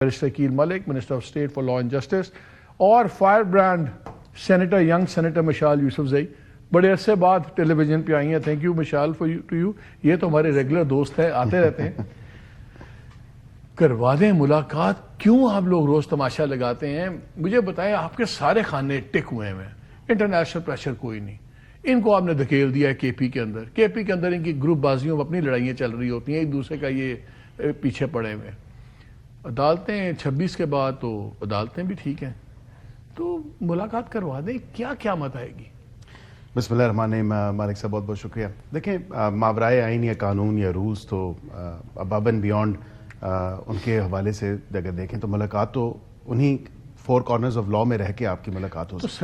Barrister Aqeel Malik, minister of state for law and justice, اور fire brand senator young senator Mishal Yousafzai زئی. بڑے عرصے بعد ٹیلی ویژن پہ آئی ہیں. Thank you Mishal for to you. یہ تو ہمارے ریگولر دوست ہیں, آتے رہتے ہیں. کروا دیں ملاقات, کیوں آپ لوگ روز تماشا لگاتے ہیں؟ مجھے بتائیں, آپ کے سارے خانے ٹک ہوئے ہیں, انٹرنیشنل پریشر کوئی نہیں. ان کو آپ نے دھکیل دیا ہے کے پی کے اندر. کے پی کے اندر ان کی گروپ بازیوں میں اپنی لڑائیاں چل رہی ہوتی ہیں, ایک دوسرے کا یہ پیچھے پڑے ہوئے. عدالتیں 26 کے بعد تو عدالتیں بھی ٹھیک ہیں, تو ملاقات کروا دیں. کیا قیامت آئے گی؟ بسم اللہ الرحمن الرحیم. مالک صاحب بہت بہت شکریہ. دیکھیں, ماورائے آئین یا قانون یا رولز تو ابو اینڈ بیونڈ ان کے حوالے سے اگر دیکھیں تو ملاقات تو انہی فور کارنرز آف لا میں رہ کے آپ کی ملاقات ہو سکتی ہے. تو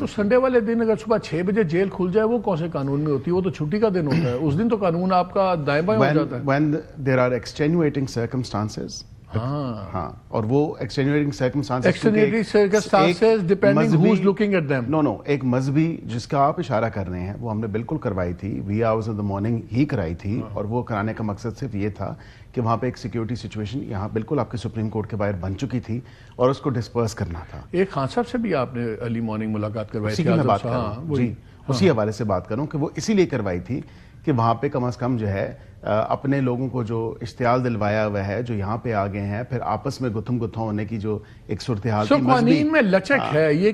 سنڈے والے دن اگر صبح 6 بجے جیل کھل جائے, وہ کون سے قانون میں ہوتی ہے؟ وہ تو چھٹی کا دن ہوتا ہے. اس دن تو قانون آپ کا دائیں بائیں ہو جاتا ہے. when there are extenuating circumstances. ہاں, اور وہ extenuating circumstances depending who's looking at them. No, ایک مذہبی جس کا آپ اشارہ کر رہے ہیں وہ ہم نے بالکل کروائی تھی. وی hours of the morning ہی کرائی تھی, اور وہ کرانے کا مقصد صرف یہ تھا کہ وہاں پہ ایک سیکیورٹی سچویشن یہاں بالکل آپ کے سپریم کورٹ کے باہر بن چکی تھی, اور اس کو ڈسپرس کرنا تھا. ایک خان صاحب سے بھی آپ نے ارلی مارننگ ملاقات کروائی تھی. میں بات کر رہا ہوں جی, اسی حوالے سے بات کروں کہ وہ اسی لیے کروائی تھی کہ وہاں پہ کم از کم جو ہے اپنے لوگوں کو جو اشتعال دلوایا ہوا ہے, جو یہاں پہ آ گئے ہیں, پھر آپس میں گتھم گتھا ہونے کی جو ایک صورتحال تھی. قوانین میں لچک ہے, یہ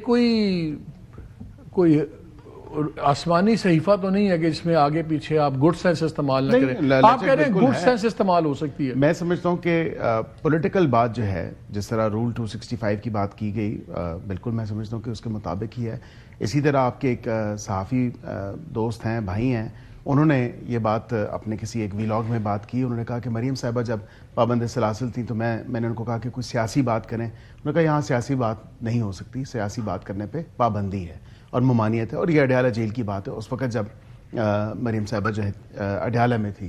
کوئی آسمانی صحیفہ تو نہیں ہے کہ جس میں آگے پیچھے آپ گڈ سینس استعمال نہ کریں. آپ کہہ رہے ہیں گڈ سینس استعمال ہو سکتی ہے. میں سمجھتا ہوں کہ پولیٹیکل بات جو ہے, جس طرح رول 265 کی بات کی گئی, بالکل میں سمجھتا ہوں کہ اس کے مطابق ہی ہے. اسی طرح آپ کے ایک صحافی دوست ہیں, بھائی ہیں, انہوں نے یہ بات اپنے کسی ایک ویلاگ میں بات کی. انہوں نے کہا کہ مریم صاحبہ جب پابند سلاسل تھیں تو میں نے ان کو کہا کہ کوئی سیاسی بات کریں. انہوں نے کہا یہاں سیاسی بات نہیں ہو سکتی, سیاسی بات کرنے پہ پابندی ہے اور ممانعت ہے. اور یہ اڈیالہ جیل کی بات ہے, اس وقت جب مریم صاحبہ جو ہے اڈیالہ میں تھی.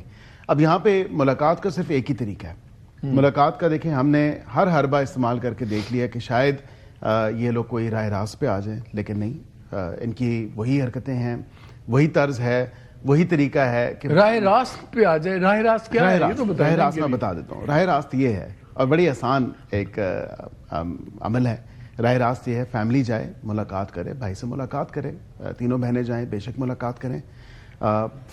اب یہاں پہ ملاقات کا صرف ایک ہی طریقہ ہے. ملاقات کا دیکھیں, ہم نے ہر حربہ استعمال کر کے دیکھ لیا کہ شاید یہ لوگ کوئی راہ راست پہ آ جائیں, لیکن نہیں. ان کی وہی حرکتیں ہیں, وہی طرز ہے, وہی طریقہ ہے کہ راہ راست پہ آ جائے. راہ راست کیا ہے؟ راہ راست میں بتا دیتا ہوں. راہ راست یہ ہے, اور بڑی آسان ایک عمل ہے. راہ راست یہ ہے, فیملی جائے, ملاقات کرے, بھائی سے ملاقات کرے, تینوں بہنیں جائیں, بے شک ملاقات کریں,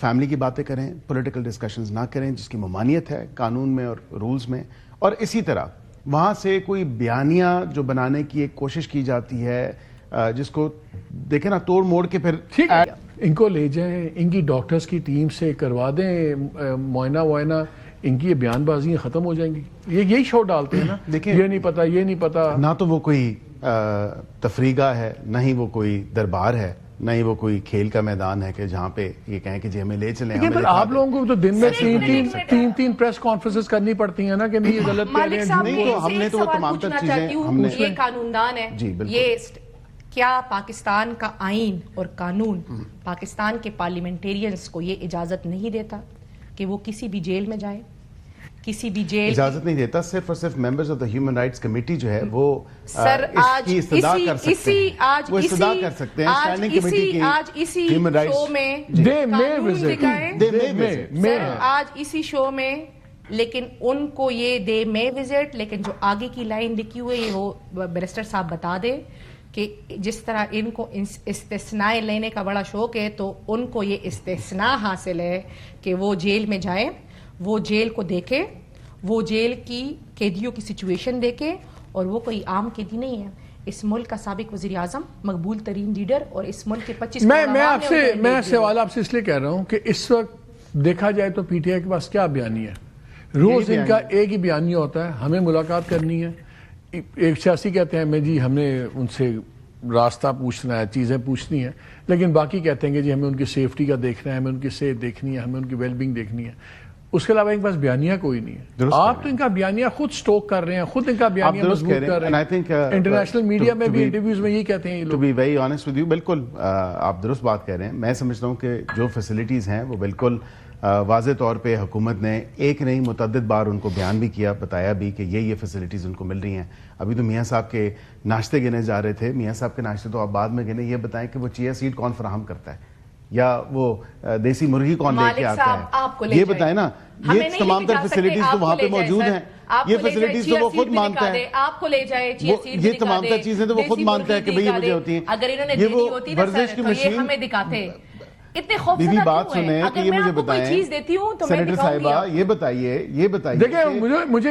فیملی کی باتیں کریں, پولیٹیکل ڈسکشنز نہ کریں جس کی ممانعت ہے قانون میں اور رولز میں. اور اسی طرح وہاں سے کوئی بیانیہ جو بنانے کی ایک کوشش کی جاتی ہے, جس کو دیکھیں نا توڑ موڑ کے پھر ان کو لے جائیں, ان کی ڈاکٹرز کی ٹیم سے کروا دیں معائنہ, ان کی یہ بیان بازیاں ختم ہو جائیں گی. یہی شو ڈالتے ہیں نا, دیکھیں یہ نہیں پتا. نہ تو وہ کوئی تفریح ہے, نہ ہی وہ کوئی دربار ہے, نہ ہی وہ کوئی کھیل کا میدان ہے کہ جہاں پہ یہ کہیں کہ جی ہمیں لے چلیں. آپ لوگوں کو تو دن میں تین پریس کانفرنسز کرنی پڑتی ہیں نا کہ یہ غلط کہہ رہے ہیں. نہیں تو ہم نے تو وہ تمام تر چیزیں یہ قانوندان ہے, یہ کیا پاکستان کا آئین اور قانون پاکستان کے پارلیمنٹیرینز کو یہ اجازت نہیں دیتا کہ وہ کسی بھی جیل میں جائیں؟ کسی بھی جیل اجازت نہیں دیتا. صرف اور صرف members of the human rights committee جو ہے وہ سر اس کی استدعا کر سکتے ہیں. وہ استدعا کر سکتے ہیں اسٹینڈنگ کمیٹی کی. آج اسی شو میں آج اسی شو میں, لیکن ان کو یہ دے میں وزٹ, لیکن جو آگے کی لائن لکھی ہوئی ہے وہ بیرسٹر صاحب بتا دے کہ جس طرح ان کو استثناء لینے کا بڑا شوق ہے, تو ان کو یہ استثناء حاصل ہے کہ وہ جیل میں جائیں, وہ جیل کو دیکھیں, وہ جیل کی قیدیوں کی سچویشن دیکھیں. اور وہ کوئی عام قیدی نہیں ہے, اس ملک کا سابق وزیر اعظم, مقبول ترین لیڈر, اور اس ملک کے 25 میں سوال آپ سے اس لیے کہہ رہا ہوں کہ اس وقت دیکھا جائے تو پی ٹی آئی کے پاس کیا بیانیہ ہے؟ روز ان کا ایک ہی بیانیہ ہوتا ہے, ہمیں ملاقات کرنی ہے. ایک سیاسی کہتے ہیں جی ہم نے ان سے راستہ پوچھنا ہے, چیزیں پوچھنی ہیں, لیکن باقی کہتے ہیں کہ جی ہمیں ان کی سیفٹی کا دیکھنا ہے, ہمیں ان کی صحت دیکھنی ہے, ہمیں ان کی ویل بینگ دیکھنی ہے. اس کے علاوہ ان کے پاس بیانیہ کوئی نہیں ہے. آپ تو ان کا بیانیہ خود سٹوک کر رہے ہیں, خود ان کا بیانیہ مضبوط کر رہے ہیں. انٹرنیشنل میڈیا میں بھی انٹرویوز میں یہی کہتے ہیں یہ لوگ. To be very honest with you, بالکل آپ درست بات کہہ رہے ہیں. میں سمجھتا ہوں کہ جو فیسلٹیز ہیں وہ بالکل واضح طور پہ حکومت نے ایک نہیں متعدد بار ان کو بیان بھی کیا, بتایا بھی کہ یہ فیسلٹیز ان کو مل رہی ہیں. ابھی تو میاں صاحب کے ناشتے گنے جا رہے تھے. میاں صاحب کے ناشتے تو آپ بعد میں گنے. یہ بتائیں کہ وہ چیا سیڈ کون فراہم کرتا ہے؟ یا وہ دیسی مرغی کون لے کے آتا ہے؟ یہ بتائیں نا. یہ تمام تر فیسلٹیز تو وہاں پہ موجود ہیں. یہ فیسلٹیز تو وہ خود مانتا ہے. آپ کو لے جائے یہ تمام تر چیزیں تو وہ خود مانتا ہے کہ بھئی یہ مجھے ہوتی ہیں. اگر انہوں نے دینی ہوتی نا سر تو یہ ہمیں دکھاتے. اتنے خوفزدہ کیوں ہیں؟ اگر میں آپ کو کوئی چیز دیتی ہوں تو میں دکھاؤں گی. یہ بتائیے دیکھیں مجھے